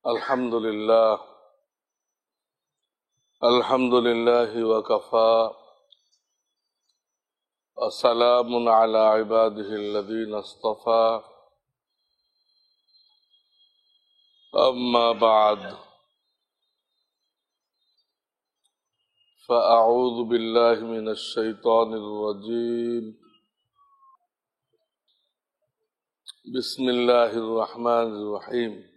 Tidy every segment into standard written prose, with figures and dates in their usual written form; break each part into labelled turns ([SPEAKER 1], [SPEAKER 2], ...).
[SPEAKER 1] الحمد لله وكفى وسلام على عباده الذين اصطفى أما بعد فأعوذ بالله من الشيطان الرجيم بسم الله الرحمن الرحيم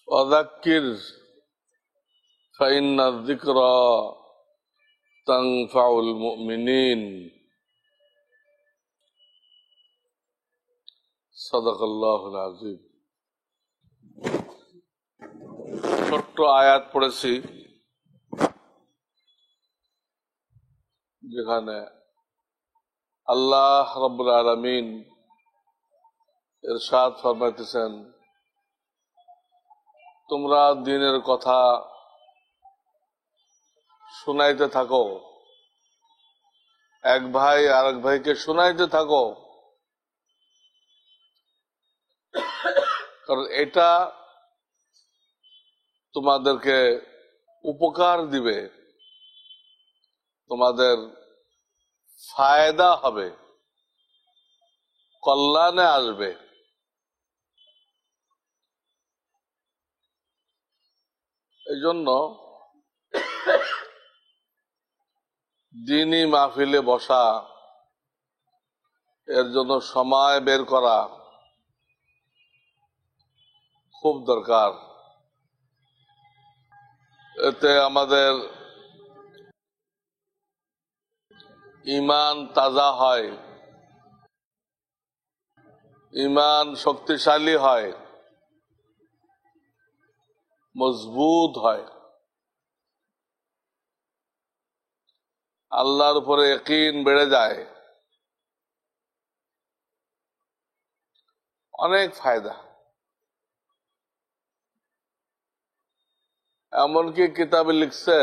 [SPEAKER 1] وذكر فإن الذكرى تنفع المؤمنين صدق الله العظيم ছোট্ট আয়াত পড়েছি যেখানে আল্লাহ রাব্বুল আলামিন ইরশাদ ফরমাইতেছেন তোমরা দ্বীনের কথা শুনাইতে থাকো, এক ভাই আরেক ভাইকে শুনাইতে থাকো, কারণ এটা তোমাদেরকে উপকার দিবে, তোমাদের ফায়দা হবে, কল্যাণে আসবে। এই জন্য দ্বীনি মাহফিলে বসা, এর জন্য সময় বের করা খুব দরকার। এতে আমাদের ঈমান তাজা হয়, ঈমান শক্তিশালী হয়, মজবুত হয়, আল্লাহর উপরে ইয়াকিন বেড়ে যায়, অনেক ফায়দা। এমনকি কিতাবে লিখছে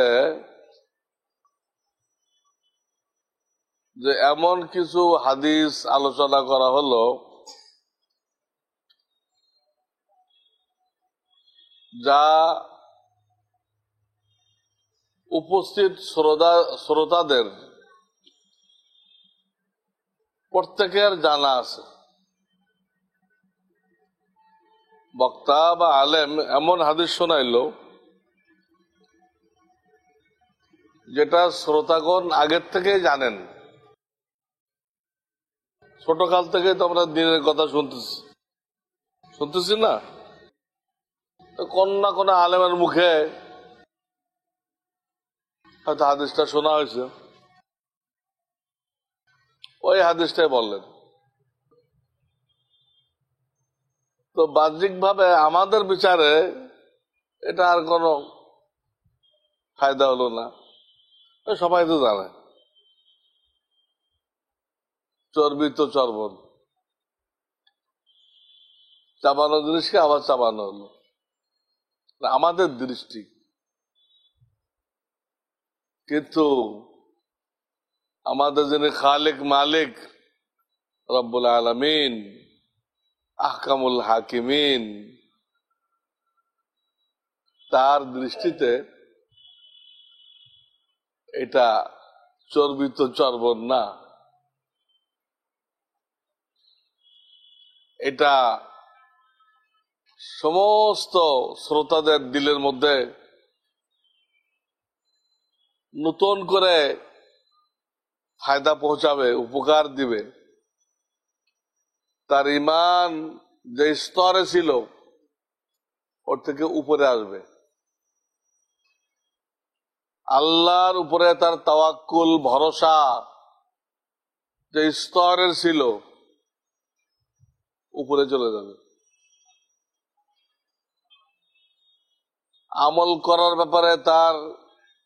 [SPEAKER 1] যে এমন কিছু হাদিস আলোচনা করা হলো যা উপস্থিত শ্রোতাদের প্রত্যেকের জানা আছে। বক্তা বা আলেম এমন হাদিস শোনাইলো যেটা শ্রোতাগণ আগের থেকেই জানেন, ছোটকাল থেকে তো আমরা দ্বীনের কথা শুনতেছি না, কোন না কোন আলেমের মুখে হয়তো হাদিসটা শোনা হয়েছে, ওই হাদিসটাই বললেন। তো বাহ্যিক ভাবে আমাদের বিচারে এটা আর কোনো ফায়দা হলো না, সবাই তো জানে চর্বি তো চর্বণ, চাবানো জিনিসকে আবার চাবানো হলো। আমাদের দৃষ্টি কিন্তু আমাদের যিনি খালিক মালিক রব্বুল আলামিন আহকামুল হাকিমিন, তার দৃষ্টিতে এটা চর্বিত চর্বণ না, এটা সমস্ত শ্রোতাদের দিলের মধ্যে নতুন করে ফায়দা পৌঁছাবে, উপকার দিবে, তার ঈমান যে স্তরে ছিল ওর থেকে উপরে আসবে, আল্লাহর উপরে তার তাওয়াক্কুল ভরসা যে স্তরের ছিল উপরে চলে যাবে। আমল করার ব্যাপারে তার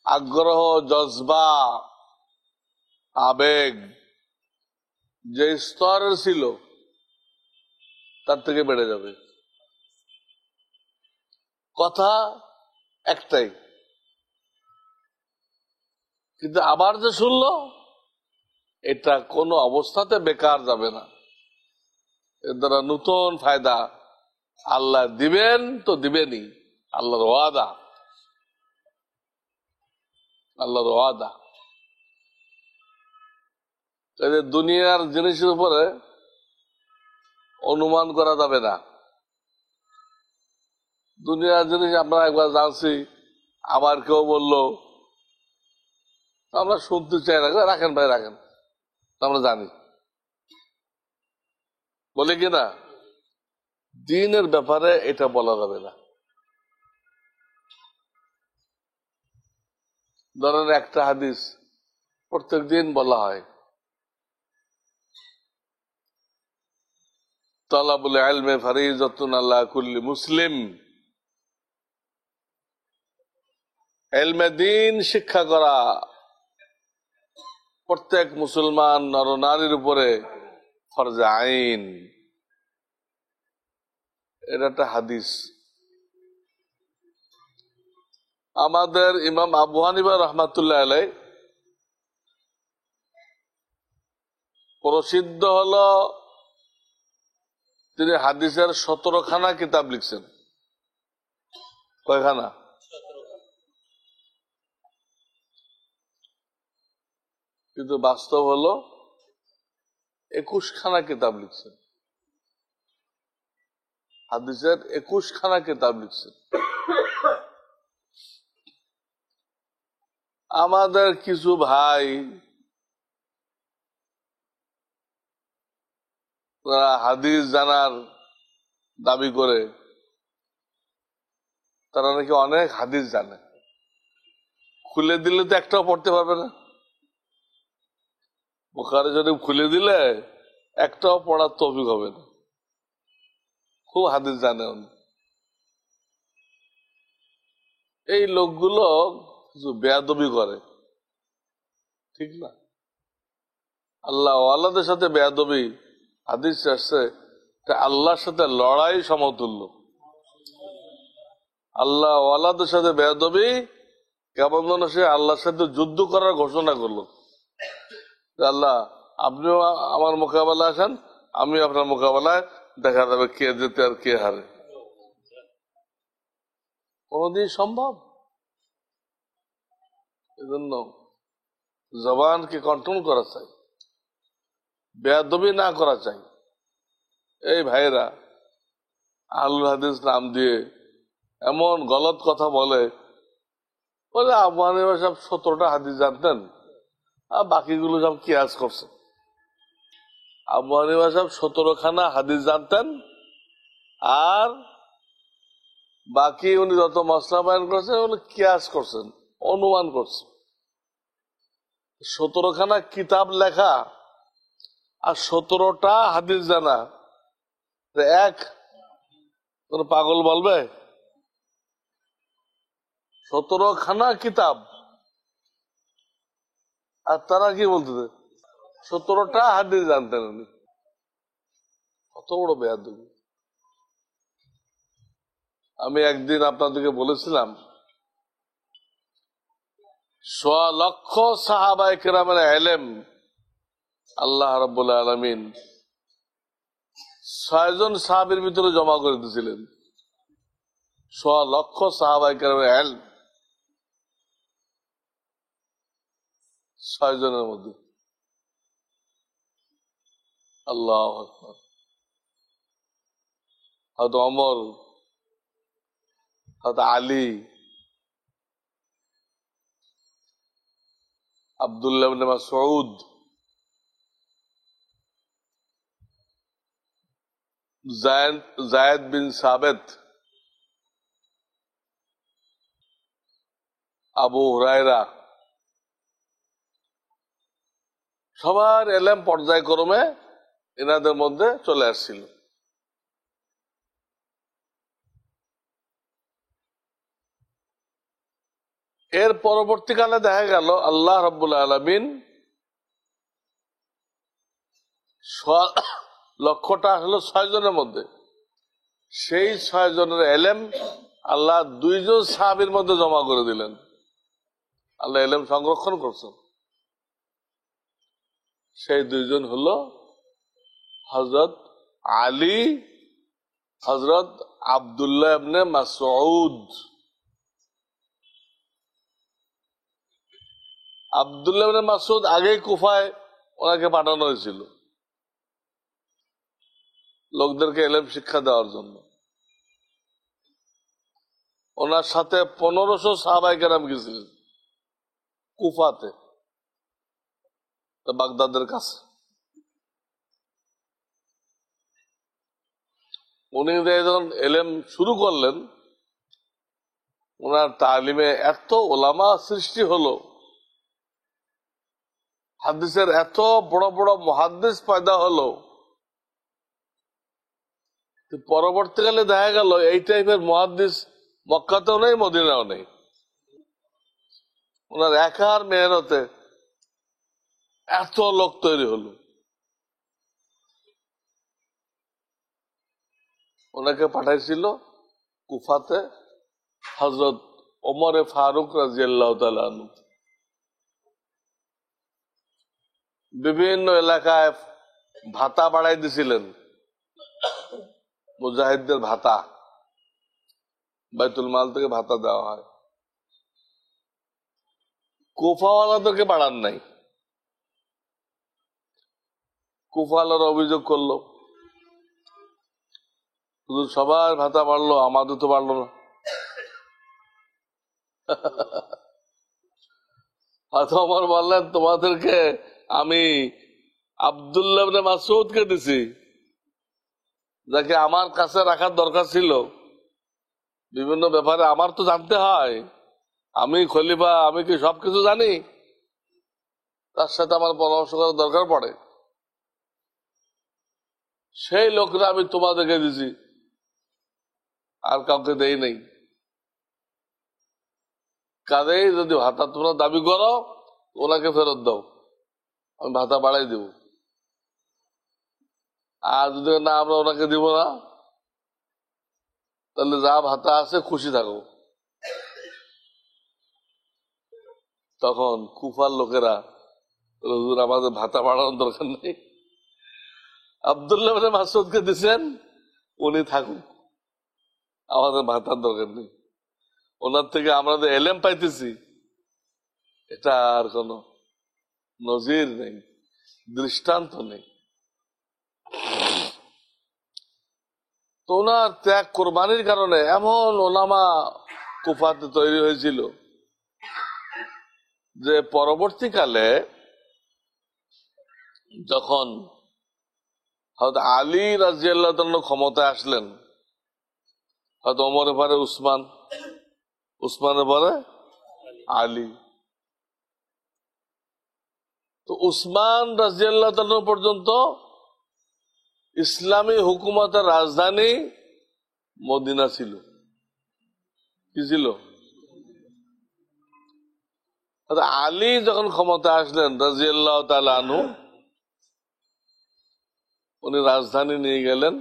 [SPEAKER 1] আগ্রহ, জজবা, আবেগ যে স্তরের ছিল তার থেকে বেড়ে যাবে। কথা একটাই, কিন্তু আবার যে শুনলো এটা কোনো অবস্থাতে বেকার যাবে না, এর দ্বারা নতুন ফায়দা আল্লাহ দিবেন তো দিবেনই, আল্লাহর ওয়াদা, আল্লাহর ওয়াদা। দুনিয়ার জিনিসের উপরে অনুমান করা যাবে না। দুনিয়ার জিনিস আমরা একবার জানছি, আবার কেউ বললো, আমরা শুনতে চাই না, রাখেন ভাই রাখেন, আমরা জানি, বলে কিনা। দিনের ব্যাপারে এটা বলা যাবে না। ধরেন একটা হাদিস প্রত্যেক দিন বলা হয়, তালাবুল ইলমি ফরিজাতুন আলা কুল্লি মুসলিম। ইলমে দ্বীন শিক্ষা করা প্রত্যেক মুসলমান নর নারীর উপরে ফরজ আইন। এটা একটা হাদিস। আমাদের ইমাম আবু হানিফা রহমাতুল্লাহ আলাইহি প্রসিদ্ধ হলো তিনি হাদিসের 17খানা কিতাব লিখছেন। কয়খানা? কিন্তু বাস্তব হলো 21খানা কিতাব লিখছেন। হাদিসের 21খানা কিতাব লিখছেন। আমাদের কিছু ভাই তারা হাদিস জানার দাবি করে, তারা নাকি অনেক হাদিস জানে, খুলে দিলে তো একটাও পড়তে পারবে না। বুখারী শরীফ খুলে দিলে একটাও পড়ার তৌফিক হবে না। খুব হাদিস জানে উনি। এই লোকগুলো কিছু বেয়াদবি করে, ঠিক না? আল্লাহ ওয়ালাদের সাথে বেয়াদবি, হাদিস আসছে আল্লাহর সাথে লড়াই সমতুল্য। আল্লাহ ওয়ালাদের সাথে বেয়াদবি কেমন যেন সে আল্লাহর সাথে যুদ্ধ করার ঘোষণা করলো। আল্লাহ আপনিও আমার মোকাবেলা আসেন, আমি আপনার মোকাবেলায়, দেখা যাবে কে জিতে আর কে হারে। কোনদিন সম্ভব? এজন্য জবানকে কন্ট্রোল করা চাই, বেয়াদবি না করা চাই। এই ভাইরা আহলুল হাদিস নাম দিয়ে এমন গলত কথা বলে, বলে আবু হানিফা সাহেব 17টা হাদিস জানতেন আর বাকিগুলো সব কিয়াস করছে। আবু হানিফা সাহেব 17খানা হাদিস জানতেন আর বাকি উনি যত মসলা বয়ান করছেন ওগুলো কিয়াস করছেন, অনুমান করছেন। 17খানা কিতাব লেখা আর 17টা হাদিস জানা, এক কোন পাগল বলবে? 17খানা কিতাব আর তারা কি বলতেছে 17টা হাদিস জানতেন উনি। কত বড় বেয়াদবি! আমি একদিন আপনাদেরকে বলেছিলাম, 1.25 লক্ষ সাহাবায়ে কেরামের ইলম আল্লাহ রাব্বুল আলামিন 6 জন সাহাবীর ভিতরে জমা করে দিয়েছিলেন। 1.25 লক্ষ সাহাবায়ে কেরামের ইলম 6 জনের মধ্যে। আল্লাহু আকবার। হযরত ওমর, হযরত আলী, আব্দুল্লাহ ইবনে মাসউদ, যায়েদ বিন সাবিত, আবু হুরায়রা, সবার ইলম পর্যায়ক্রমে এনাদের মধ্যে চলে আসছিল। এর পরবর্তীকালে দেখা গেল আল্লাহ রাব্বুল আলামিন লক্ষ্যটা হলো 6 জনের মধ্যে, সেই 6 জনের ইলম আল্লাহ 2 জন সাহাবীর মধ্যে জমা করে দিলেন। আল্লাহ ইলম সংরক্ষণ করছেন। সেই 2 জন হলো হযরত আলী হযরত আব্দুল্লাহ ইবনে মাসউদ। আব্দুল্লাহ ইবনে মাসউদ আগেই কুফায় ওনাকে পাঠানো হয়েছিল লোকদেরকে ইলম শিক্ষা দেওয়ার জন্য। ওনার সাথে 1500 সাহাবায়ে কেরাম গেছিলেন কুফাতে, বাগদাদের কাছে। উনি যখন এলেম শুরু করলেন, ওনার তালিমে এত ওলামা সৃষ্টি হলো, হাদিসের এত বড় বড় মুহাদ্দিস পয়দা হলো, পরবর্তীকালে দেখা গেল এই টাইপের মুহাদ্দিস মক্কাতেও নেই, মদিনাও নেই। ওনার একার মেহনতে এত লোক তৈরি হলো। ওনাকে পাঠাইছিল কুফাতে হযরত ওমরে ফারুক রাদিয়াল্লাহু তাআলা আনহু। বিভিন্ন এলাকায় ভাতা বাড়াই দিছিলেন, মুজাহিদদের ভাতা, বাইতুল মাল থেকে ভাতা দেওয়া হয়। কুফাওয়ালাদেরকে বাড়ান নাই। কুফাওয়ালারা অভিযোগ করলো, হুজুর সবার ভাতা বাড়লো, আমাদের তো বাড়লো না। ওমর বললেন, তোমাদেরকে আমি আব্দুল্লাহ ইবনে মাসউদকে দিছি, যাকে আমার কাছে রাখার দরকার ছিল। বিভিন্ন ব্যাপারে আমার তো জানতে হয়, আমি খলিফা, আমি কি সবকিছু জানি? তার সাথে আমার পরামর্শ করার দরকার পড়ে। সেই লোকরা আমি তোমাদেরকে দিছি, আর কাউকে দেই নেই। কাজেই যদি ভাতা তোমরা দাবি করো, ওনাকে ফেরত দাও, আমি ভাতা বাড়াই দেব। আর যদি না আমরা ওনাকে দিব না, তাহলে যা ভাতা আছে খুশি থাকো। তখন কুফার লোকেরা, হুজুর আমাদের ভাতা বাড়ানোর দরকার নেই, আব্দুল্লাহ ইবনে মাসউদকে দিচ্ছেন, উনি থাকুক, আমাদের ভাতার দরকার নেই। ওনার থেকে আমরা যে এলেম পাইতেছি, এটা আর কোন নজির নেই, দৃষ্টান্ত নেই। তো ওনার ত্যাগ কোরবানির কারণে এমন ওলামা কুফাতে তৈরি হয়েছিল যে পরবর্তীকালে যখন হয়তো আলী রাদিয়াল্লাহু তাআলা ক্ষমতায় আসলেন, হয়তো ওমরের পরে উসমান, উসমানের পরে আলী, তো উসমান রাদিয়াল্লাহু তাআলা পর্যন্ত ইসলামী হুকুমতের রাজধানী মদিনা ছিল। কি ছিল? আলী যখন ক্ষমতায় আসলেন রাদিয়াল্লাহু তাআলা আনহু, উনি রাজধানী নিয়ে গেলেন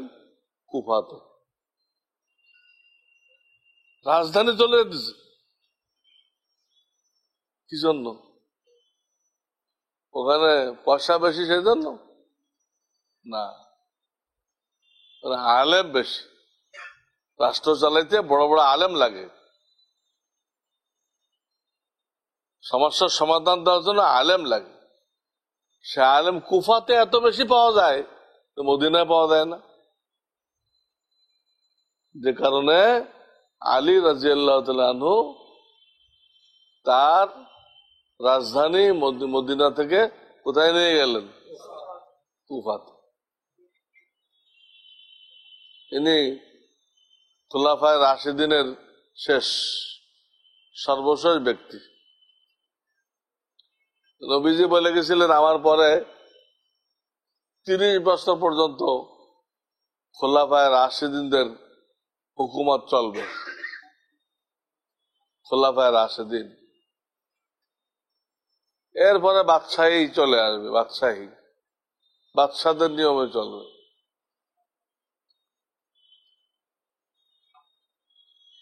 [SPEAKER 1] কুফাতে। রাজধানী চলে যেতেছে কি জন্য? ওখানে পয়সা বেশি সেই জন্য না, আলেম বেশি। রাষ্ট্র চালাইতে বড় বড় আলেম লাগে, সমস্যার সমাধান দেওয়ার জন্য আলেম লাগে। সে আলেম কুফাতে এত বেশি পাওয়া যায়, তো মদিনায় পাওয়া যায় না। যে কারণে আলী রাদিয়াল্লাহু তাআলা আনহু তার রাজধানী মদিনা থেকে কোথায় নিয়ে গেলেন? কুফাতে। ইনি খুলাফায়ে রাশিদিনের শেষ, সর্বশেষ ব্যক্তি। নবীজি বলে গেছিলেন, আমার পরে 30 বছর পর্যন্ত খুলাফায়ে রাশিদিনদের হুকুমত চলবে। খুলাফায়ে রাশিদিন, এরপরে বাদশাহী চলে আসবে, বাদশাহদের নিয়মে চলবে।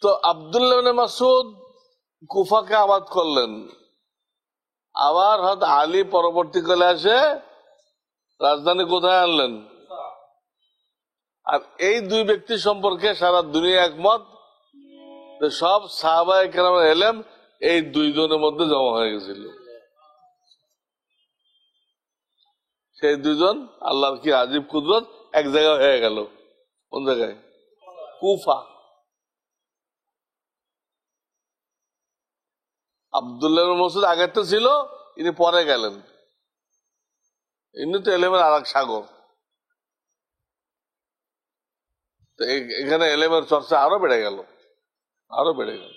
[SPEAKER 1] তো আব্দুল্লাহ ইবনে মাসউদ কুফাকে আবাদ করলেন, আবার হয়তো আলী পরবর্তীকালে আসে রাজধানী কোথায় আনলেন? আর এই দুই ব্যক্তি সম্পর্কে সারা দুনিয়া একমত, সব সাহাবায়ে কেরামের এলেম এই দুইজনের মধ্যে জমা হয়ে গেছিল। সেই দুইজন আল্লাহর কি আজীব কুদরত, এক জায়গায় হয়ে গেল। কোন জায়গায়? কুফা। আব্দুল্লাহ ইবনে মাসউদ আগের তো ছিল, ইনি পরে গেলেন। ইনি তো এলেমের আর এক সাগর। এখানে এলেমের চর্চা আরো বেড়ে গেল, আরো বেড়ে গেল।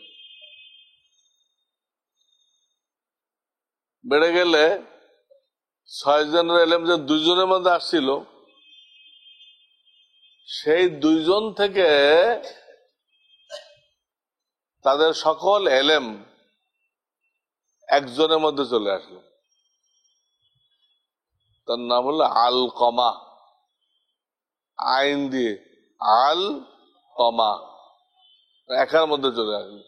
[SPEAKER 1] বেড়ে গেলে 6 জনের এলেম যে 2 জনের মধ্যে আসছিল, সেই 2 জন থেকে তাদের সকল এলেম একজনের মধ্যে চলে আসলো। তার নাম হলো আলকমা, আইন দিয়ে আল কমা, একার মধ্যে চলে আসলো।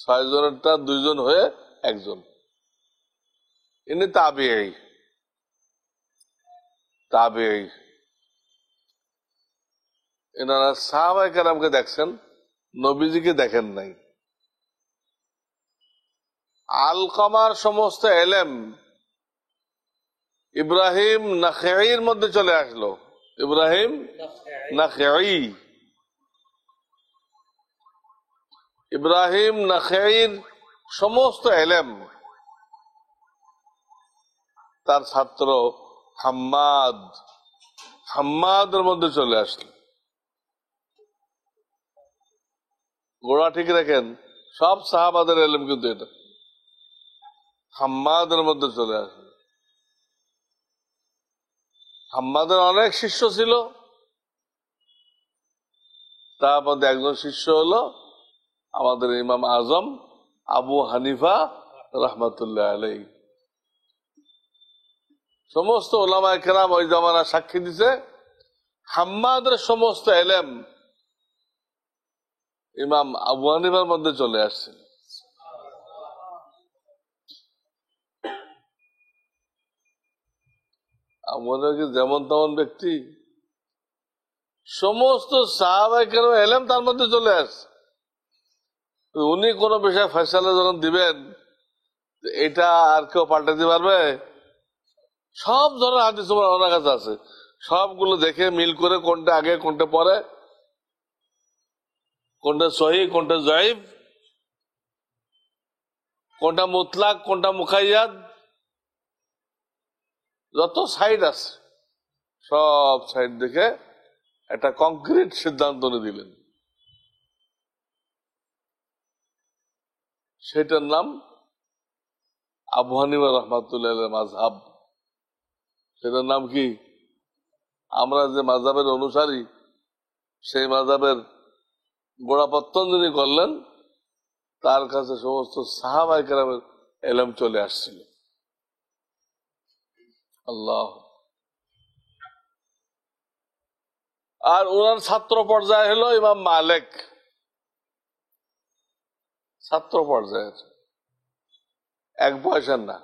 [SPEAKER 1] 6 জনেরটা 2 জন হয়ে একজন। ইনি তাবিঈ। এনারা সাহাবায়ে কেরামকে দেখছেন, নবীজিকে দেখেন নাই। আলকমার সমস্ত এলেম ইব্রাহিম নাখঈর মধ্যে চলে আসলো। ইব্রাহিম নাখঈ, ইব্রাহিম নাখঈর সমস্ত এলেম তার ছাত্র হাম্মাদের মধ্যে চলে আসলো। গোড়া ঠিক রাখেন, সব সাহাবাদের এলেম কিন্তু এটা হাম্মাদের মধ্যে চলে আসলো। হাম্মাদের অনেক শিষ্য ছিল, তার মধ্যে একজন শিষ্য হলো আমাদের ইমাম আজম আবু হানিফা রাহমাতুল্লাহ আলাইহি। সমস্ত উলামায়ে কেরাম ওই জামানা সাক্ষী দিছে, হাম্মাদের সমস্ত এলেম ইমাম আবু হানিফার মধ্যে চলে আসছে। আবু হানিফা যেমন তেমন ব্যক্তি, সমস্ত সাহাবায়ে কেরাম এলেম তার মধ্যে চলে আসছে। উনি কোন বিষয়ে ফয়সালা যখন দিবেন, এটা আর কেউ পাল্টাতে পারবে? সব ধরনের হাদিস ওনার কাছে আছে, সবগুলো দেখে মিল করে কোনটা আগে কোনটা পরে, কোনটা সহিহ কোনটা যায়েফ, কোনটা মুতলাক কোনটা মুকাইয়াদ, যত সাইড আছে সব সাইড দেখে একটা কংক্রিট সিদ্ধান্ত দিলেন। সেটার নাম আবু হানিফা রাহমাতুল্লাহ আলাইহির মাযহাব। সেটার নাম কি? আমরা যে মাযহাবের অনুসারী, সেই মাযহাবের গোড়াপত্তন যিনি করলেন, তার কাছে সমস্ত সাহাবায়ে কেরামের এলেম চলে আসছিল। আল্লাহ। আর ওনার ছাত্র পর্যায়ে হলো ইমাম মালিক। ছাত্র পর্যায়ে এক বয়সের না।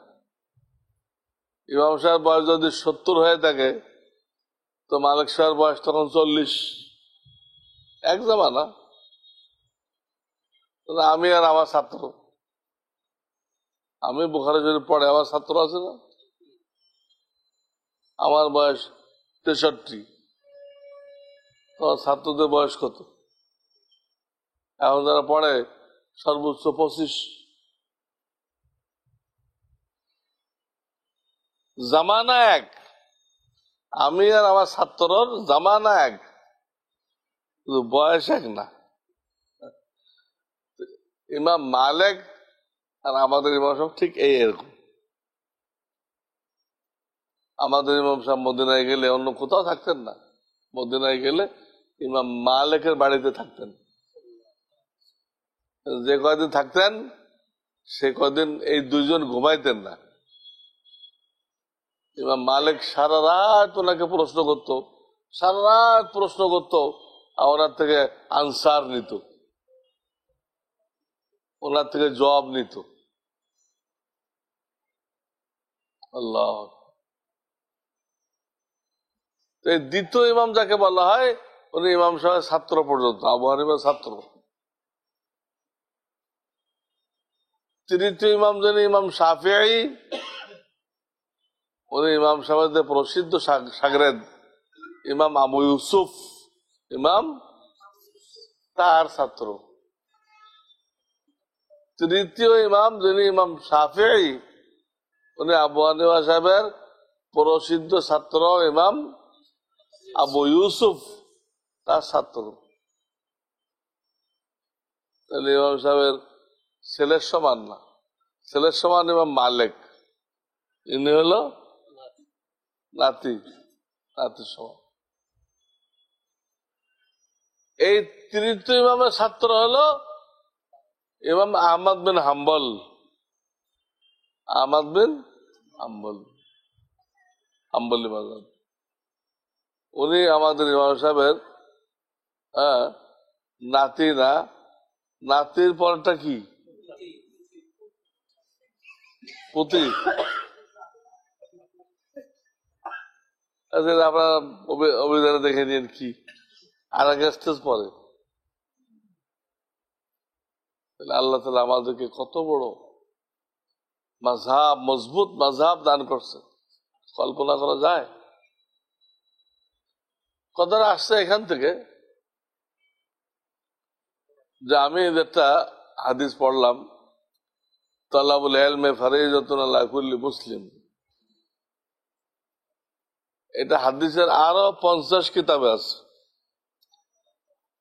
[SPEAKER 1] ইমাম সাহেব বয়স যদি 70 হয়ে থাকে, তো মালিক সাহেবের বয়স তখন 40। এক জামানা। আমি আর আমার ছাত্র, আমি বুখারী শরীফ পড়ে, আমার ছাত্র আছে না, আমার বয়স 63, তোমার ছাত্রদের বয়স কত? এখন যারা পড়ে সর্বোচ্চ 25। জামানা এক, আমি আর আমার ছাত্রর জামানা এক, বয়স এক না। ইমাম মালিক আর আমাদের ইমাম সাহেব ঠিক এরকম। আমাদের ইমাম সাহেব মদিনায় গেলে অন্য কোথাও থাকতেন না, মদিনায় গেলে ইমাম মালিকের বাড়িতে থাকতেন। যে কয়দিন থাকতেন, সে কয়দিন এই 2 জন ঘুমাইতেন না। ইমাম মালিক সারা রাত ওনাকে প্রশ্ন করত, সারা রাত প্রশ্ন করত, আর ওনার থেকে আনসার নিত, ওনার থেকে জবাব নিত। আল্লাহ। এই দ্বিতীয় ইমাম যাকে বলা হয় উনি ইমাম সাহেবের ছাত্র পর্যন্ত, আবু হানিফার ছাত্র। তৃতীয় ইমাম যিনি ইমাম শাফিঈ, উনি ইমাম সাহেবের প্রসিদ্ধ শাগরেদ ইমাম আবু ইউসুফ, ইমাম তার ছাত্র। তৃতীয় ইমাম যিনি ইমাম শাফিঈ, উনি আবু হানিফা সাহেবের প্রসিদ্ধ ছাত্র ইমাম আবু ইউসুফ, তার ছাত্র। তাহলে ইমাম সাহেবের ছেলের সমান না, ছেলের সমান ইমাম মালিক, ইনি হলো নাতি, নাতির সমান। এই তৃতীয় ইমামের ছাত্র হলো ইমাম আহমদ বিন হাম্বল, আহমদ বিন হাম্বল, হাম্বলি মাযহাব। উনি আমাদের ইমাম সাহেবের নাতি না, নাতির পরটা কি পুতি। আপনারা অভিধানে দেখে নিন কি আর আগে স্টেজ পরে। আল্লাহ তাআলা আমাদেরকে কত বড় মাযহাব, মজবুত মাযহাব দান করছে, কল্পনা করা যায়? কথাটা আসছে এখান থেকে যে আমি একটা হাদিস পড়লাম, তালাবুল ইলমে ফরিজাতুন আলা কুল্লি মুসলিম। এটা হাদিসের আরো 50 কিতাবে আছে।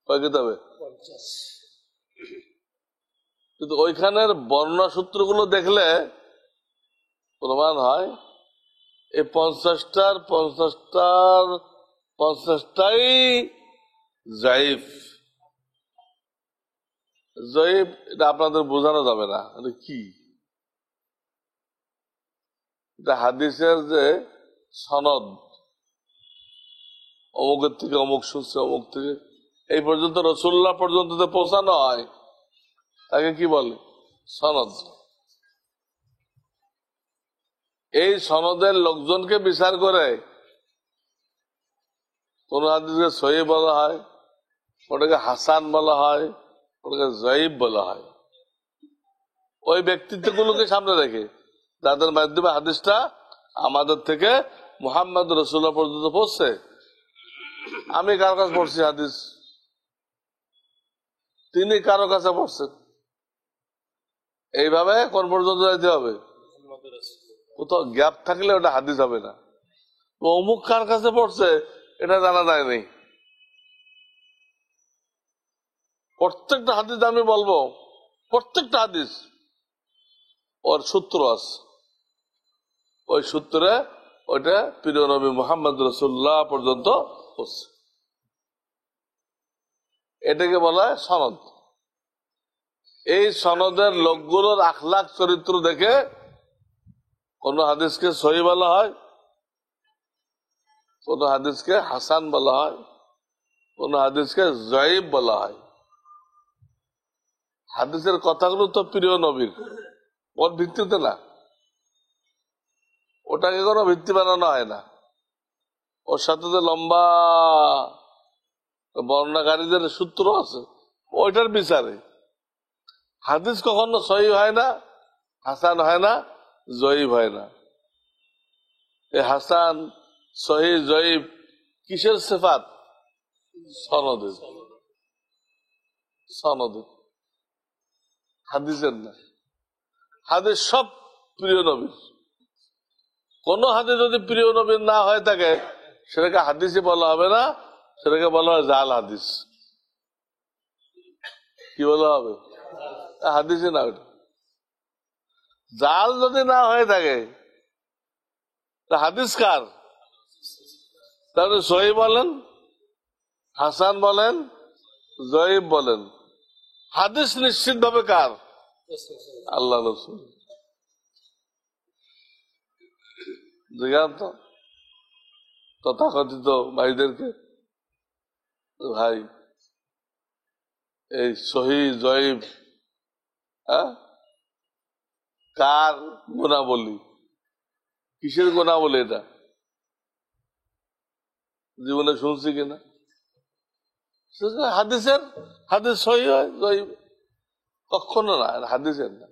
[SPEAKER 1] কয় কিতাবে? 50। কিন্তু ওইখানের বর্ণনা সূত্রগুলো দেখলে প্রমাণ হয় এই 50টাই যায়েফ। যায়েফ এটা আপনাদের বোঝানো যাবে না এটা কি। এটা হাদিসের যে সনদ, অমুকের থেকে অমুক শুনছে, অমুক থেকে এই পর্যন্ত রাসূলুল্লাহ পর্যন্ত যে পৌঁছানো হয় তাকে কি বলে? সনদ। এই সনদের লোকজনকে বিচার করে কোন হাদিসকে সহিহ বলা হয়, ওটাকে হাসান বলা হয়, ওটাকে যায়েফ বলা হয়। ওই ব্যক্তিত্বগুলোকে সামনে রেখে যাদের মাধ্যমে হাদিসটা আমাদের থেকে মুহাম্মদ রাসূলুল্লাহ পর্যন্ত পৌঁছছে। আমি কার কাছে পড়ছি হাদিস, তিনি কারো কাছে পড়ছেন, এইভাবে কোন পর্যন্ত যাইতে হবে? কোথাও গ্যাপ থাকলে ওটা হাদিস হবে না। অমুক কার কাছে পড়ছে এটা জানা যায় নেই। প্রত্যেকটা হাদিস আমি বলবো, প্রত্যেকটা হাদিস ওর সূত্র আছে, ওই সূত্রে ওইটা প্রিয় নবী মুহাম্মদ রাসূলুল্লাহ পর্যন্ত পৌঁছছে। এটাকে বলা হয় সনদ। এই সনদের লোকগুলোর আখলাক চরিত্র দেখে কোন হাদিসকে সহিহ বলা হয়, কোন হাদিসকে হাসান বলা হয়, কোন হাদিসকে যায়েফ বলা হয়। হাদিসের কথাগুলো তো প্রিয় নবীর, ওর ভিত্তিতে না, ওটাকে কোনো ভিত্তি বানানো হয় না। ওর সাথে যে লম্বা বর্ণনাকারীদের সূত্র আছে ওইটার বিচারে হাদিস কখনো সহিহ হয় না, হাসান হয় না, যায়েফ হয় না। এই হাসান, সহিহ, যায়েফ কিসের সিফাত? সনদের, সনদের, হাদিসের না। হাদিস সব প্রিয় নবীর। কোন হাদিস যদি প্রিয় নবীর না হয়ে থাকে সেটাকে হাদিসই বলা হবে না, সেটাকে বলা হয় জাল হাদিস। কি বলা হবে? হাদিসই না। ওটা জাল যদি না হয়ে থাকে হাদিস কার? তাহলে সহিহ বলেন, হাসান বলেন, যায়েফ বলেন, হাদিস নিশ্চিত ভাবে কার? আল্লাহ রাসূল। জিজ্ঞাসা তো তথাকথিত ভাইদেরকে, ভাই এই সহিহ যায়েফ কার গুণাবলী, কিসের গুণাবলী? এটা জীবনে শুনছি কিনা? হাদিস সহি হয়, কখনো না, হাদিসের না,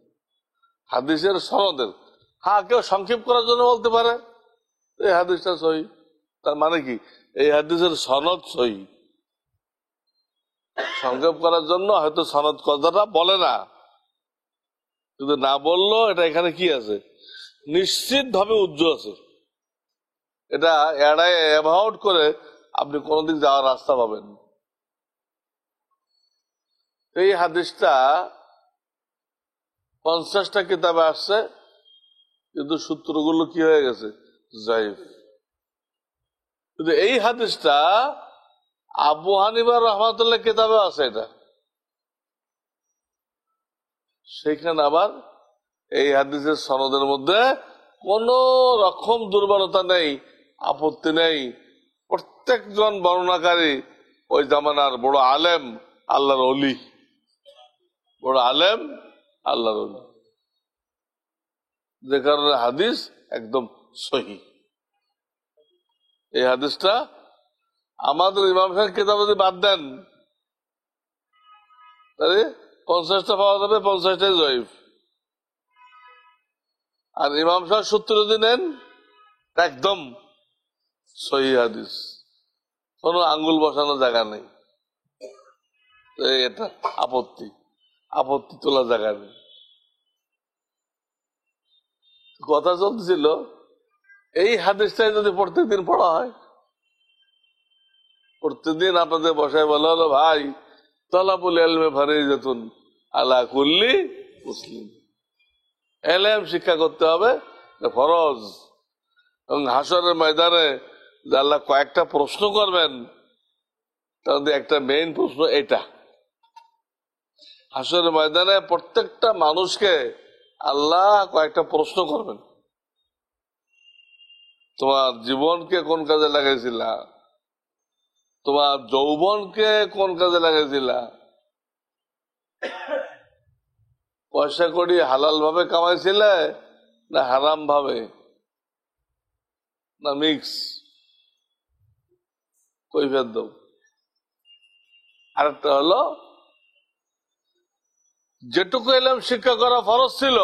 [SPEAKER 1] হাদিসের সনদের। হ্যাঁ, কেউ সংক্ষেপ করার জন্য বলতে পারে এই হাদিসটা সহি, তার মানে কি এই হাদিসের সনদ সহি। সংক্ষেপ করার জন্য হয়তো সনদ কথাটা বলে না, কিন্তু না বললো এটা এখানে কি আছে, নিশ্চিত ভাবে উজ্জ্বল আছে। এটা এড়ায় অ্যাভয়েড করে আপনি কোনদিন যাওয়ার রাস্তা পাবেন। এই হাদিসটা 50টা কিতাবে আসছে, কিন্তু সূত্রগুলো কি হয়ে গেছে, যায়িফ। কিন্তু এই হাদিসটা আবু হানিফা রহমাতুল্লাহ কিতাবে আছে, এটা সেখানে আবার এই হাদিসের সনদের মধ্যে কোন রকম দুর্বলতা নেই, আপত্তি নেই। প্রত্যেকজন বর্ণনাকারী ওই জামানার বড় আলেম, আল্লাহর ওলি, বড় আলেম, আল্লাহর ওলি, যে কারণে হাদিস একদম সহি। এই হাদিসটা আমাদের ইমাম সাহেব কিতাব যদি বাদ দেন, তাহলে 50টা পাওয়া যাবে, 50টাই জয়ীফ। আর ইমাম সাহেব সূত্র যদি নেন, একদম সহি হাদিস, কোন আঙ্গুল বসানোর জায়গা নেই। এটা আপত্তি তোলার জায়গা নেই। কথা চলতেছিল, এই হাদিসটাই যদি প্রত্যেকদিন পড়া হয়, প্রত্যেকদিন আপনাদের বসায় বলা হলো, ভাই তলাবুল ইলমে ফারিজাতুন আলা কুল্লি মুসলিম, ইলম শিক্ষা করতে হবে, ফরজ। এবং হাসরের ময়দানে আল্লাহ কয়েকটা প্রশ্ন করবেন, তার মধ্যে একটা মেইন প্রশ্ন এটা। হাসরের ময়দানে প্রত্যেকটা মানুষকে আল্লাহ কয়েকটা প্রশ্ন করবেন। তোমার জীবনকে কোন কাজে লাগাইছিলা, তোমার যৌবনকে কোন কাজে লাগাইছিলা, পয়সা কড়ি হালাল ভাবে কামাইছিলে না হারাম ভাবে, না মিক্স, কৈফিয়ত দাও। আরেকটা হলো, যেটুকু এলাম শিক্ষা করা ফরজ ছিল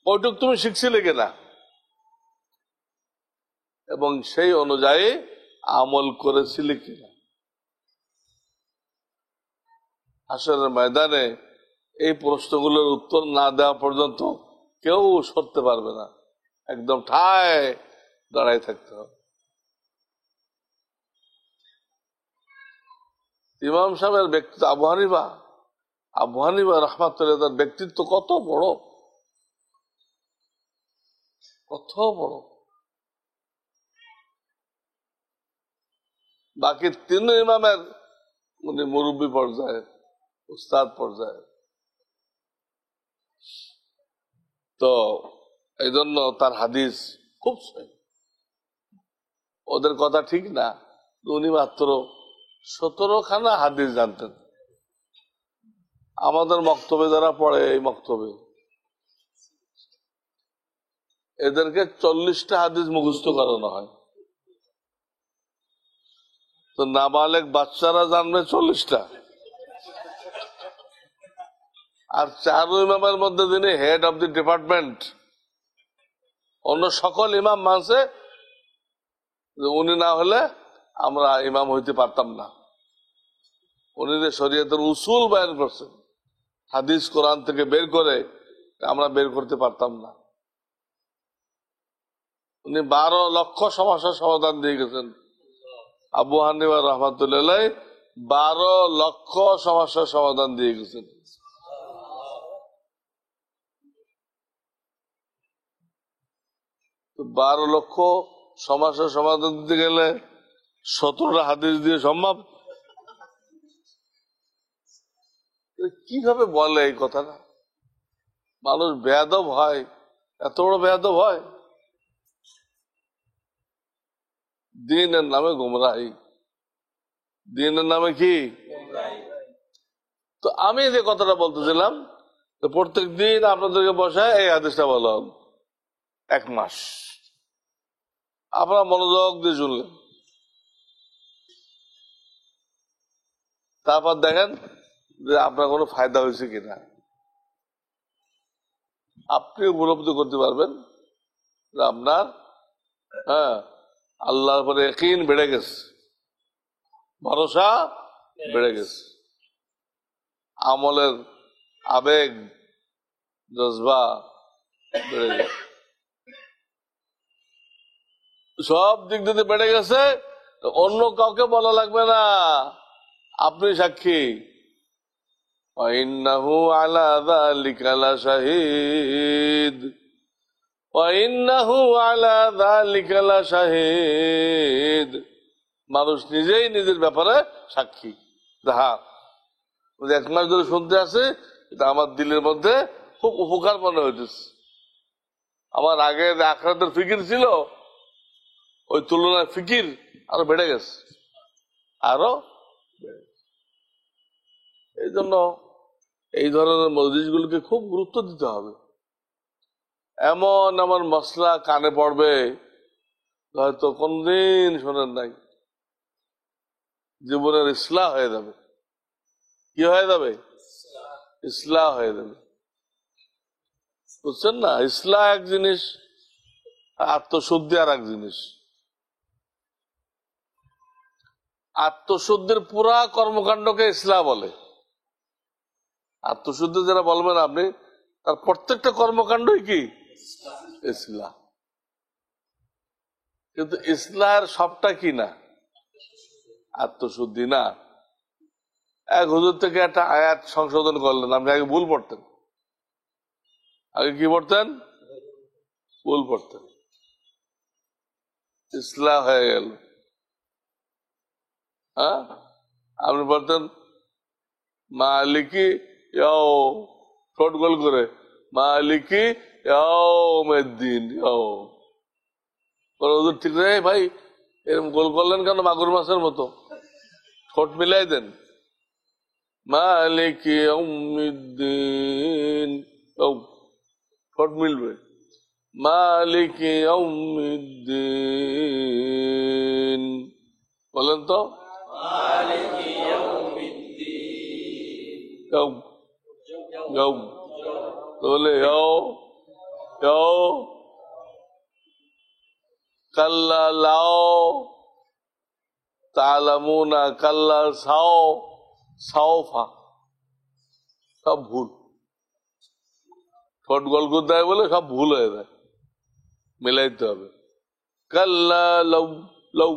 [SPEAKER 1] ওইটুকু তুমি শিখছিলে কিনা, এবং সেই অনুযায়ী আমল করেছিলে কিনা। হাসরের ময়দানে এই প্রশ্নগুলোর উত্তর না দেওয়া পর্যন্ত কেউ সরতে পারবে না, একদম ঠায় দাঁড়াই থাকতে হবে। ইমাম সাহেবের ব্যক্তিত্ব, আবু হানিফা রহমাতুল্লাহ, তার ব্যক্তিত্ব কত বড়, কত বড়। বাকি 3 ইমামের উনি মুরব্বী পর্যায়ে, উস্তাদ পর্যায়ে। তো এই জন্য তার হাদিস খুব সহি। ওদের কথা ঠিক না, উনি মাত্র 17খানা হাদিস জানতেন। আমাদের মক্তবে যারা পড়ে, এই মক্তবে এদেরকে 40টা হাদিস মুখস্থ করানো হয়, তো নাবালেগ বাচ্চারা জানবে 40টা। আর 4 ইমামের মধ্যে যিনি হেড অব দি ডিপার্টমেন্ট, অন্য সকল ইমাম মানছে যে উনি না হলে আমরা ইমাম হইতে পারতাম না। উনি যে শরীয়তের উসুল বয়ান করছেন, হাদিস কোরআন থেকে বের করে, আমরা বের করতে পারতাম না। উনি 12 লক্ষ সমস্যার সমাধান দিয়ে গেছেন। আবু হানিফা রহমাতুল্লাহ 12 লক্ষ সমস্যার সমাধান দিয়ে গেছেন। তো 12 লক্ষ সমস্যার সমাধান দিতে গেলে 17টা হাদিস দিয়ে সম্ভব? কিভাবে বলে এই কথাটা? মানুষ বেয়াদব হয়, এত বড় বেয়াদব হয়। দিনের নামে গুমরাহি, দিনের নামে কি? তো আমি যে কথাটা বলতেছিলাম, প্রত্যেক দিন আপনাদেরকে বসায় এই হাদিসটা বলা হল, 1 মাস আপনারা মনোযোগ দিয়ে শুনলেন, তারপর দেখেন যে আপনার কোনো ফায়দা হয়েছে কিনা। আপনি উপলব্ধি করতে পারবেন যে আপনার আল্লাহর উপরে ইয়াকিন বেড়ে গেছে, ভরসা বেড়ে গেছে, আমলের আবেগ জজবা বেড়ে গেছে, সব দিক দিয়ে বেড়ে গেছে। অন্য কাউকে বলা লাগবে না, আপনি সাক্ষী। ওয়াইন্নাহু আলা যালিকা লাশাহিদ, ওয়াইন্নাহু আলা যালিকা লাশাহিদ। মানুষ নিজেই নিজের ব্যাপারে সাক্ষী। হ্যাঁ, এক মাস ধরে শুনতে আছে, এটা আমার দিলের মধ্যে খুব উপকার মনে হইতেছে। আমার আগে আখিরাতের ফিকির ছিল, ওই তুলনায় ফিকির আরো বেড়ে গেছে, আরো। এই জন্য এই ধরনের মজলিসগুলোকে খুব গুরুত্ব দিতে হবে। এমন এমন মশলা কানে পড়বে হয়তো কোনদিন শোনেন নাই, জীবনের ইসলাহ হয়ে যাবে। কি হয়ে যাবে? ইসলাহ হয়ে যাবে। বুঝছেন না? ইসলাহ এক জিনিস, আত্মশুদ্ধি আর এক জিনিস। আত্মশুদ্ধির পুরা কর্মকাণ্ডকে ইসলাহ বলে। আত্মশুদ্ধি যারা বলবেন আপনি, তার প্রত্যেকটা কর্মকাণ্ডই কি ইসলাহ। কিন্তু ইসলাহের সবটা কি না? আত্মশুদ্ধি না। এক হুজুর থেকে একটা আয়াত সংশোধন করলেন, আপনি আগে ভুল পড়তেন। আগে কি পড়তেন? ভুল পড়তেন, ইসলাহ হয়ে গেল। হ্যাঁ, আপনি পড়তেন মালিকি ইয়াও, ঠোঁট গোল করে মালিকি ইয়াউমিদ্দিন। হুজুর ঠিক রে ভাই, এরকম গোল করলেন কেন মাগুর মাছের মতো? ঠোঁট মিলাই দেন, মালিকি ইয়াউমিদ্দিন, ঠোঁট মিলবে, মালিকি ইয়াউমিদ্দিন বলেন তো। বলে কাল্লা লাও তালামুনা কাল্লা সাও সাওফা, সব ভুল। ঠোঁট গোল করে দেয় বলে সব ভুল হয়ে যায়, মিলাইতে হবে। কাল্লা লৌ, লৌ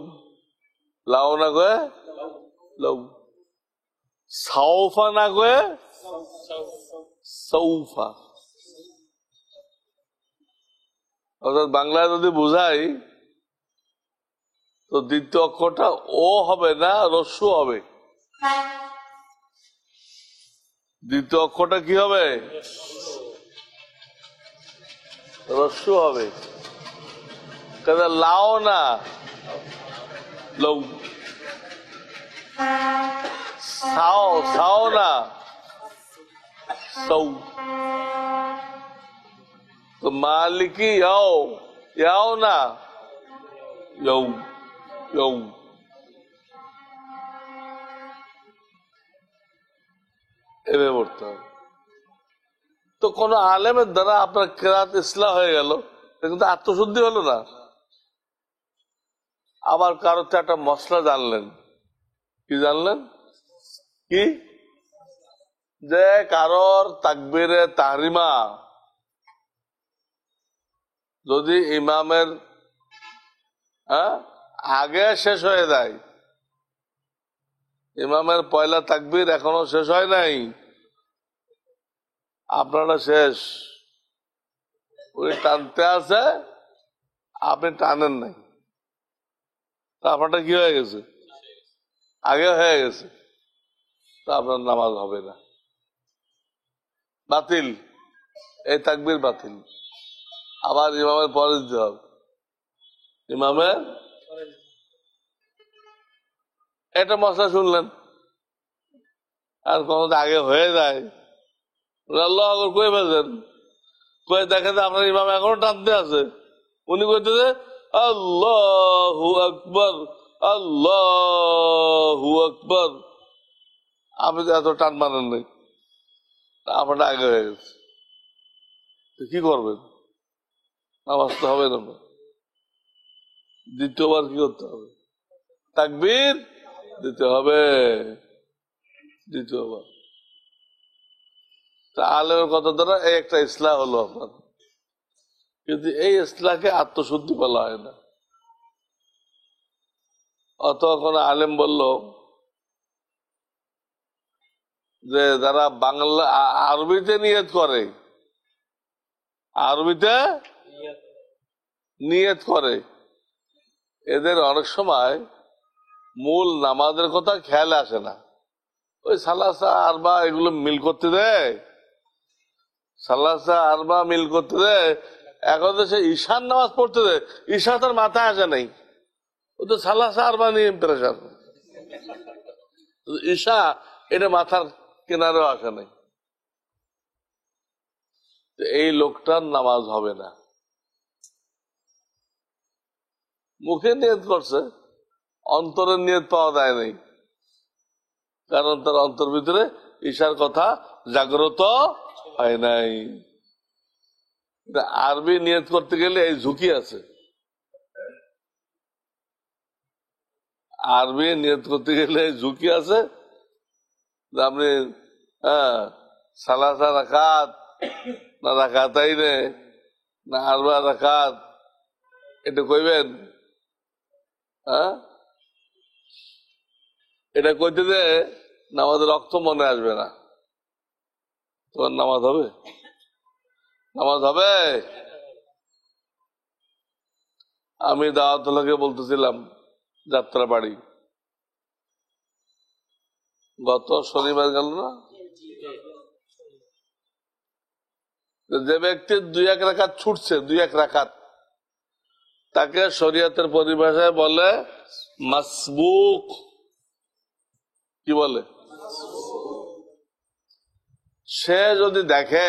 [SPEAKER 1] লাও না গয়ে লৌ, সাওফা না গয়ে সৌফা। অর্থাৎ বাংলায় যদি বুঝাই তো দ্বিতীয় অক্ষরটা ও হবে না, রস্যু হবে। দ্বিতীয় অক্ষরটা কি হবে? রস্যু হবে। লাও না লৌ, সাও সাও না সৌ। তো মালিকি ইয়াও, ইয়াও না ইয়ৌ, ইয়ৌ। এভাবে পড়তে হবে। তো কোন আলেমের দ্বারা আপনার কেরাত ইসলাহ হয়ে গেল, কিন্তু আত্মশুদ্ধি হলো না। আবার কারোর একটা মশলা জানলেন। কি জানলেন? কি? যে কারোর তাকবীরে তাহরিমা যদি ইমামের আগে শেষ হয়ে যায়, ইমামের পয়লা তাকবীর এখনো শেষ হয় নাই, আপনারা শেষ, উনি টানতে আছে, আপনি টানেন নাই, তা আপনারটা কি হয়ে গেছে? আগে হয়ে গেছে, তা আপনার নামাজ হবে না, বাতিল। এই তাকবীর বাতিল। আবার ইমামের পরে দিতে হবে। ইমামের এটা মশলা শুনলেন, আর কখন আগে হয়ে যায়, আল্লাহ কয়ে ফেলছেন, কয়ে দেখে যে আপনার ইমাম এখনো টানতে আছে, উনি কইতেছে আল্লাহু আকবার, আল্লাহু আকবার। আপনি তো এত টান মানেন নাই, আপনার আগে হয়ে গেছে, কি করবেন? নামাজ তো হবে না, দ্বিতীয়বার কি করতে হবে? তাকবীর দিতে হবে দ্বিতীয়বার। আলেমের কথা দ্বারা এই একটা ইসলাহ হলো আপনার, কিন্তু এই ইসলাহকে আত্মশুদ্ধি বলা হয় না। অথবা কোন আলেম বলল যে যারা বাংলা আরবিতে নিয়ত করে, আরবিতে নিয়ত করে, এদের অনেক সময় মূল নামাজের কথা খেয়াল আসে না। ওই সালাসা আরবা এগুলো মিল করতে দেয়, সালাসা আরবা মিল করতে দেয়। এখন তো সে ঈশান নামাজ পড়তে দেয়, ঈশা তার মাথায় আসে নাই, ও তো সালাসা আরবা নিয়ে প্রেশার। ঈশা এটা মাথার কিনারেও আসে নাই, এই লোকটার নামাজ হবে না। মুখে নিয়ত করছে, অন্তরের নিয়ত পাওয়া যায় নাই, কারণ তার অন্তর ভিতরে ঈশার কথা জাগ্রত হয় নাই। আরবি নিয়ত করতে গেলে এই ঝুঁকি আছে, আরবি নিয়ত করতে গেলে এই ঝুঁকি আছে। আপনি সালাসা রাকাত না রাকাতাই না আরবা রাকাত এটা কইবেন, এটা কইতে যে নামাজের রক্ত মনে আসবে না, তোমার নামাজ হবে? নামাজ হবে? আমি দাওয়াতকে বলতেছিলাম যাত্রা বাড়ি, গত শনিবার গেল না, যে ব্যক্তি 2-1 রাকাত ছুটছে, 2-1 রাকাত, তাকে শরীয়তের পরিভাষায় বলে মাসবুক। কি বলে? সে যদি দেখে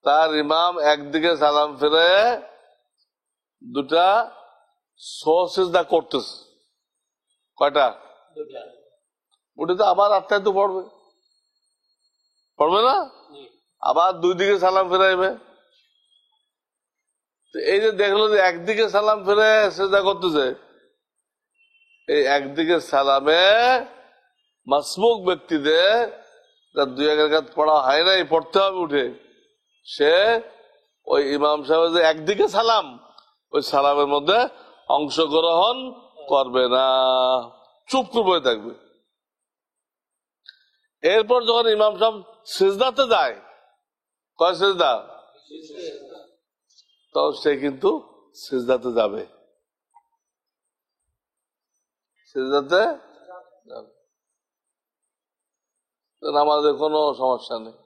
[SPEAKER 1] তার ইমাম একদিকে সালাম ফিরে দুটা সিজদা করতেছে, কয়টা? ওটা তো আবার আটটায় তো পড়বে, পড়বে না? আবার 2 দিকে সালাম ফিরাইবে। এই যে দেখলো যে একদিকে সালাম ফিরে সিজদা করতেছে, এই একদিকে সালামে মাসবুক ব্যক্তিদের 2-1 রাকাত পড়া হয় নাই, পড়তে হবে উঠে, সে ওই ইমাম সাহেব যে একদিকে সালাম, ওই সালামের মধ্যে অংশগ্রহণ করবে না, চুপ করে থাকবে। এরপর যখন ইমাম সাহেব সিজদাতে যায়, কয় সিজদা, তো সে কিন্তু সিজদাতে যাবে, সিজদাতে যাবে, নামাজে কোনো সমস্যা নেই।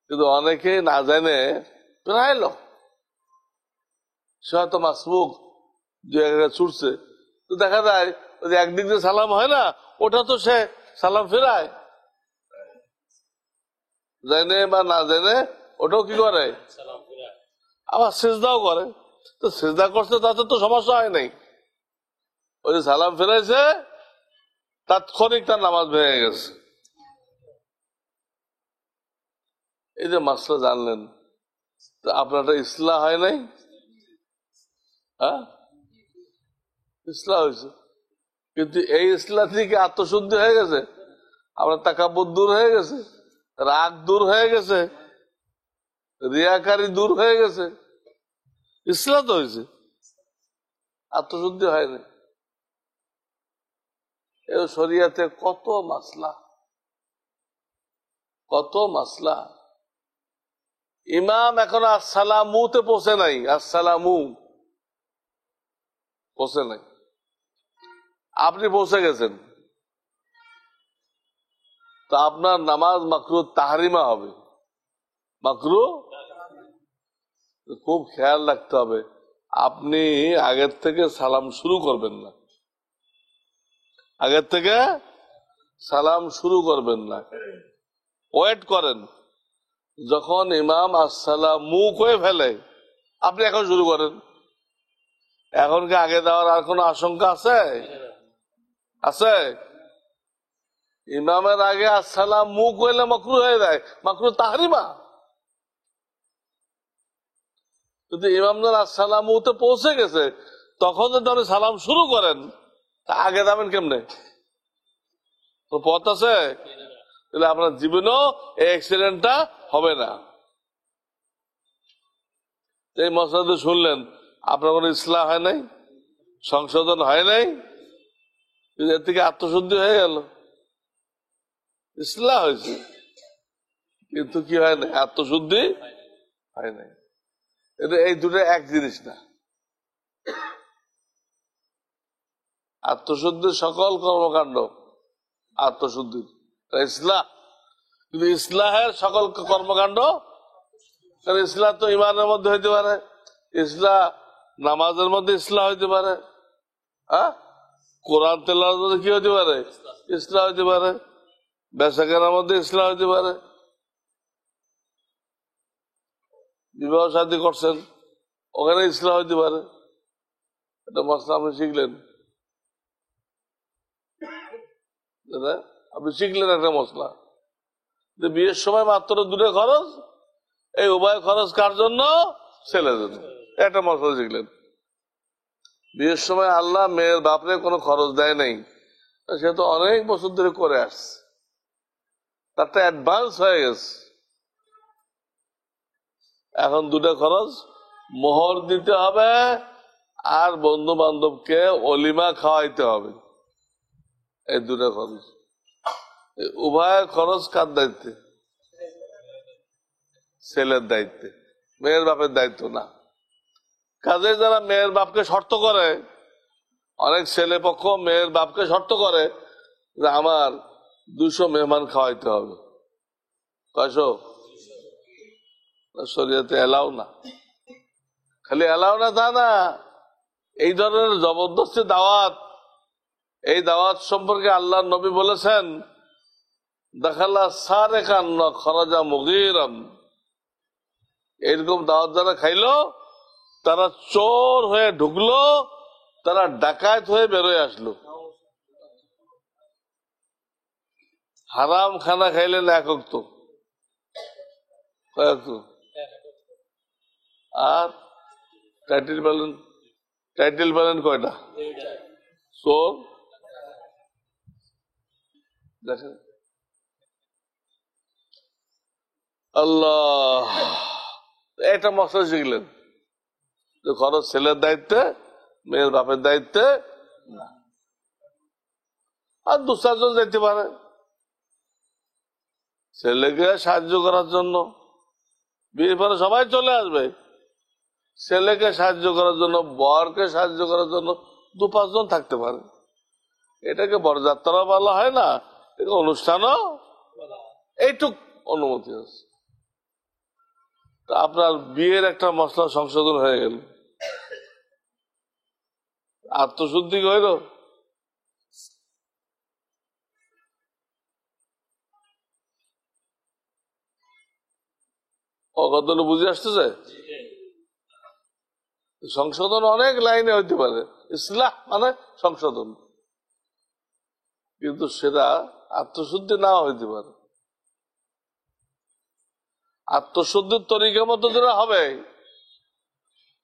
[SPEAKER 1] কিন্তু অনেকেই না জানে প্রায় লোক, সে হয়তো মাসবুক 2-1 রাকাত ছুটছে, তো দেখা যায় ওই একদিক দিয়ে সালাম হয় না, ওটা তো সে সালাম ফেরায়, জেনে বা না জেনে ওটাও কি করে, আবার সিজদাও করে। তো সিজদা করছে তাতে তো সমস্যা হয় নাই, ওই যে সালাম ফেরাইছে তাৎক্ষণিক তার নামাজ ভেঙে গেছে। এই যে মাসলা জানলেন, তো আপনারটা ইসলাহ হয় নাই? ইসলাহ হয়েছে, কিন্তু এই ইসলাহ থেকে আত্মশুদ্ধি হয়ে গেছে, আপনার তাকাব্বুর দূর হয়ে গেছে, রাগ দূর হয়ে গেছে, রিয়াকারি দূর হয়ে গেছে, ইসলাহ তো হয়েছে, আত্মশুদ্ধি হয়নি। এই শরিয়াতে কত মাসলা, কত মাসলা। ইমাম এখন আসসালামুতে পৌঁছে নাই, আসসালামু পৌঁছে নাই, আপনি পৌঁছে গেছেন, তো আপনার নামাজ মাকরু তাহরিমা হবে, মাকরু। খুব খেয়াল রাখতে হবে, আপনি আগের থেকে সালাম শুরু করবেন না, আগের থেকে সালাম শুরু করবেন না, ওয়েট করেন, যখন ইমাম আসসালামু করে ফেলে আপনি এখন শুরু করেন। এখন কি আগে দেওয়ার আর কোন আশঙ্কা আছে? আছে? ইমামের আগে আসসালাম মুখ হইলে মাকরু হয়ে যায়, মাকরু তাহরিমা। যদি ইমামদের আসসালাম মুতে পৌঁছে গেছে, তখন যদি আপনি সালাম শুরু করেন, তা আগে যাবেন কেমনে? পথ আছে? তাহলে আপনার জীবনেও এই অ্যাক্সিডেন্টটা হবে না। এই মশলা শুনলেন, আপনার কোনো ইসলাম হয় নাই, সংশোধন হয় নাই, এর থেকে আত্মশুদ্ধি হয়ে গেল। ইসলাম হয়েছে কিন্তু কি হয় নাই? আত্মশুদ্ধি হয় নাই। এই দুটো এক জিনিস না। আত্মশুদ্ধির সকল কর্মকাণ্ড আত্মশুদ্ধি ইসলাম, কিন্তু ইসলাহের সকল কর্মকাণ্ড, কারণ ইসলাম তো ইমানের মধ্যে হইতে পারে, ইসলাম নামাজের মধ্যে ইসলাম হইতে পারে, হ্যাঁ, কোরআন তেলাওয়াতের মধ্যে কি হইতে পারে? ইসলাম হইতে পারে, বেচাকেনার মধ্যে ইসলাম হইতে পারে, বিবাহ শাদী করছেন ওখানে ইসলাম হইতে পারে। এটা মশলা আপনি শিখলেন, আপনি শিখলেন একটা মশলা যে বিয়ের সময় মাত্র দুটো খরচ, এই উভয় খরচ কার জন্য? ছেলের জন্য। একটা মশলা শিখলেন। বিয়ের সময় আল্লাহ মেয়ের বাপরে কোনো খরচ দেয় নাই, সে তো অনেক বছর ধরে করে আসছে, তারটা অ্যাডভান্স হয়ে গেছে। এখন দুটো খরচ, মোহর দিতে হবে আর বন্ধু বান্ধবকে অলিমা খাওয়াইতে হবে। এই দুটো খরচ, উভয় খরচ কার দায়িত্বে? ছেলের দায়িত্বে, মেয়ের বাপের দায়িত্ব না। কাজে যারা মেয়ের বাপকে শর্ত করে, অনেক ছেলে পক্ষ মেয়ের বাপকে শর্ত করে যে আমার 200 মেহমান খাওয়াইতে হবে। কয়শো? শরীয়তে এলাও না। খালি এলাও না তা না, এই ধরনের জবরদস্তি দাওয়াত, এই দাওয়াত সম্পর্কে আল্লাহর নবী বলেছেন, দেখালা সারে কান্ন খরাজা মুগীরাম, এরকম দাওয়াত যারা খাইলো তারা চোর হয়ে ঢুকলো, তারা ডাকাত হয়ে বেরোয় আসলো। হারাম খানা খাইলেন এক ওয়াক্ত, আর টাইটেল পেলেন কয়টা? চোর। দেখেন আল্লাহ, একটা মশলা শিখলেন যে খরচ ছেলের দায়িত্বে, মেয়ের বাপের দায়িত্বে না। আর 2-4 জন যেতে পারে ছেলেকে সাহায্য করার জন্য। বিয়ের পরে সবাই চলে আসবে, ছেলেকে সাহায্য করার জন্য, বরকে সাহায্য করার জন্য 2-5 জন থাকতে পারে। এটাকে বরযাত্রা বলা হয় না, এটা অনুষ্ঠানও এইটুক অনুমতি আছে। আপনার বিয়ের একটা মশলা সংশোধন হয়ে গেল, আত্মশুদ্ধি হইল। কতগুলো বুঝে আসতেছে? সংশোধন অনেক লাইনে হইতে পারে, ইসলাহ মানে সংশোধন, কিন্তু সেটা আত্মশুদ্ধি নাও হইতে পারে। আত্মশুদ্ধির তরিকা মতো যেটা হবে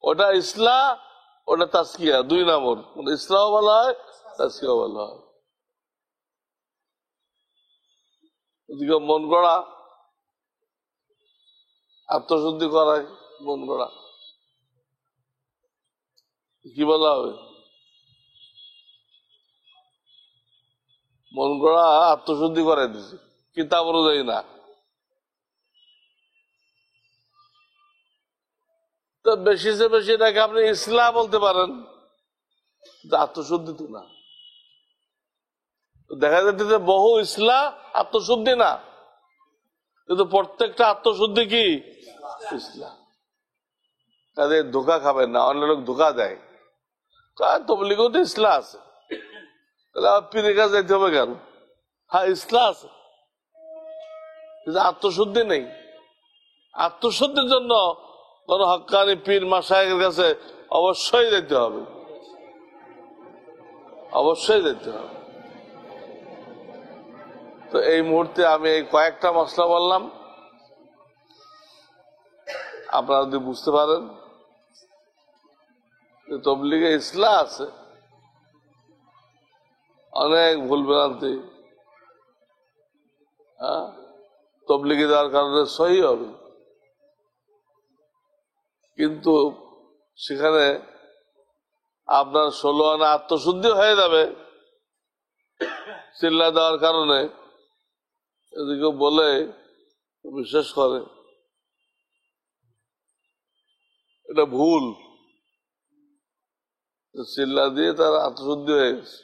[SPEAKER 1] ওটা ইসলাহ, ওটা তাসকিয়া, 2 নম্বর। ইসলাম বলা হয়, তাসকিয়া বলা হয়। ওদিকে মন গড়া আত্মশুদ্ধি করায়, মন গড়া কি বলা হবে? মন গড়া আত্মশুদ্ধি করাই দিছে, কিতাব অনুযায়ী না। তো বেশি সে বেশি এটাকে আপনি ইসলাম বলতে পারেন, আত্মশুদ্ধি তো না। দেখা যাচ্ছে যে বহু ইসলাম আত্মশুদ্ধি না, কিন্তু প্রত্যেকটা আত্মশুদ্ধি কি? ইসলাম। তাদের ধোকা খাবেন না, অন্য লোক ধোকা দেয়, তবলিগও তো ইসলাম আছে, তাহলে পীরের কাছে যেতে হবে কেন? হ্যাঁ ইসলাম আছে, কিন্তু আত্মশুদ্ধি নেই। আত্মশুদ্ধির জন্য কোন হক্কানি পীর মাশায়েখের কাছে অবশ্যই যেতে হবে, অবশ্যই যেতে হবে। তো এই মুহূর্তে আমি এই কয়েকটা মশলা বললাম, আপনারা যদি বুঝতে পারেন যে তবলিগে ইসলাহ আছে, অনেক ভুল ভ্রান্তি তবলিগে দেওয়ার কারণে সহি হবে, কিন্তু সেখানে আপনার 16 আনা আত্মশুদ্ধি হয়ে যাবে চিল্লা দেওয়ার কারণে। এদিকে বলে বিশ্বাস করে এটা ভুল, চিল্লা দিয়ে তার আত্মশুদ্ধি হয়ে গেছে।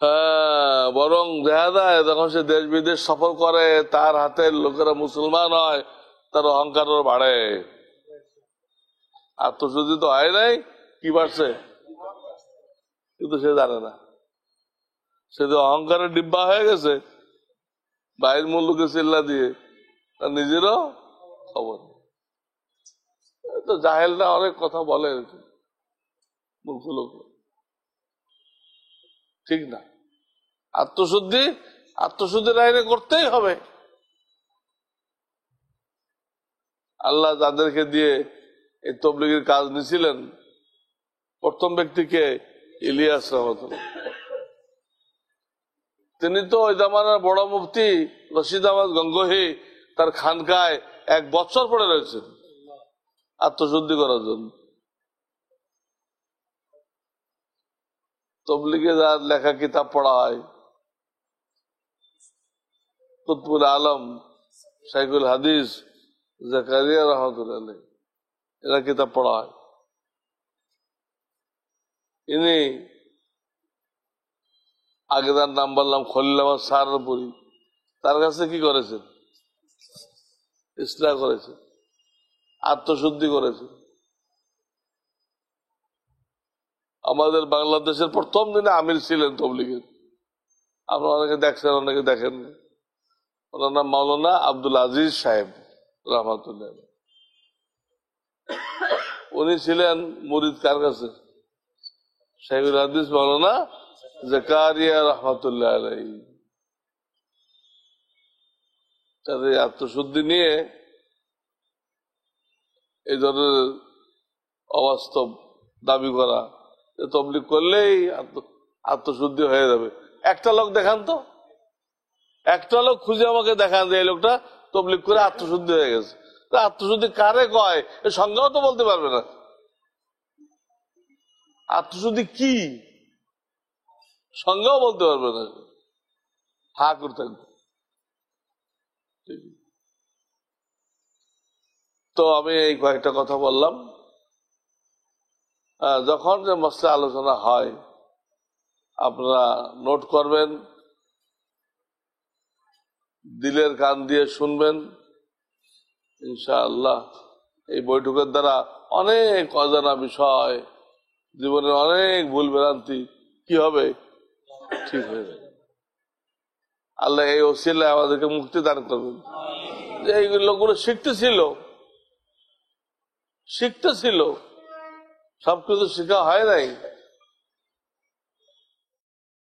[SPEAKER 1] হ্যাঁ, বরং দেখা যায় যখন সে দেশ বিদেশ সফর করে, তার হাতের লোকেরা মুসলমান হয়, তার অহংকার বাড়ে। আত্মশুদ্ধি তো হয় নাই, কি বাড়ছে কিন্তু সে জানে না। সে তো অহংকারের ডিব্বা হয়ে গেছে, বাইরের মূল্যকে চিল্লা দিয়ে, তার নিজেরও খবর। তো জাহেলরা অনেক কথা বলে, মূর্খ লোক, ঠিক না। আত্মশুদ্ধির আইনে করতেই হবে। আল্লাহ যাদেরকে দিয়ে এই তবলিগের কাজ নিয়েছিলেন, প্রথম ব্যক্তিকে ইলিয়াস রহমতুল্লাহ। তিনি তো ওই জামানার বড় মুফতি রশিদ আহমদ গঙ্গোহী তার খানকায় 1 বছর পড়ে রয়েছেন আত্মশুদ্ধি করার জন্য। তবলিগে যার লেখা কিতাব পড়া হয়, কুতুবুল আলম শাইখুল হাদিস জাকারিয়া রহমতুল্লাহ, এরা কিতাব পড়া হয়। ইনি আগে তার নাম বললাম খলিল আহমদ সাহারপুরি, তার কাছে কি করেছেন? ইসলাহ করেছেন, আত্মশুদ্ধি করেছেন। আমাদের বাংলাদেশের প্রথম দিনে আমির ছিলেন তবলিগের, আপনারা অনেকে দেখছেন, অনেকে দেখেন। ওনার নাম মাওলানা আব্দুল আজিজ সাহেব রহমতুল্লাহ। উনি ছিলেন মুরিদ কার কাছে? শাইখুল হাদিস মাওলানা জাকারিয়া রহমতুল্লাহ আলাইহি। তাদের আত্মশুদ্ধি নিয়ে এই ধরনের অবাস্তব দাবি করা, তবলিগ করলেই আত্মশুদ্ধি হয়ে যাবে। একটা লোক দেখান তো, একটা লোক খুঁজে আমাকে দেখান যে এই লোকটা তবলিগ করে আত্মশুদ্ধি হয়ে গেছে। আত্মশুদ্ধি কারে কয় এ সংজ্ঞাও তো বলতে পারবে না। আত্মশুদ্ধি কি সংজ্ঞাও বলতে পারবে না, হা করে থাকবে। তো আমি এই কয়েকটা কথা বললাম। যখন যে মসলা আলোচনা হয় আপনারা নোট করবেন, দিলের কান দিয়ে শুনবেন। ইনশাআল্লাহ এই বৈঠকের দ্বারা অনেক অজানা বিষয়, জীবনের অনেক ভুল ভ্রান্তি কি হবে, ঠিক হয়ে যাবে। আল্লাহ এই ওসিলায় আমাদেরকে মুক্তি দান করবেন। যে এই লোকগুলো শিখতেছিল, সবকিছু শেখা হয় নাই।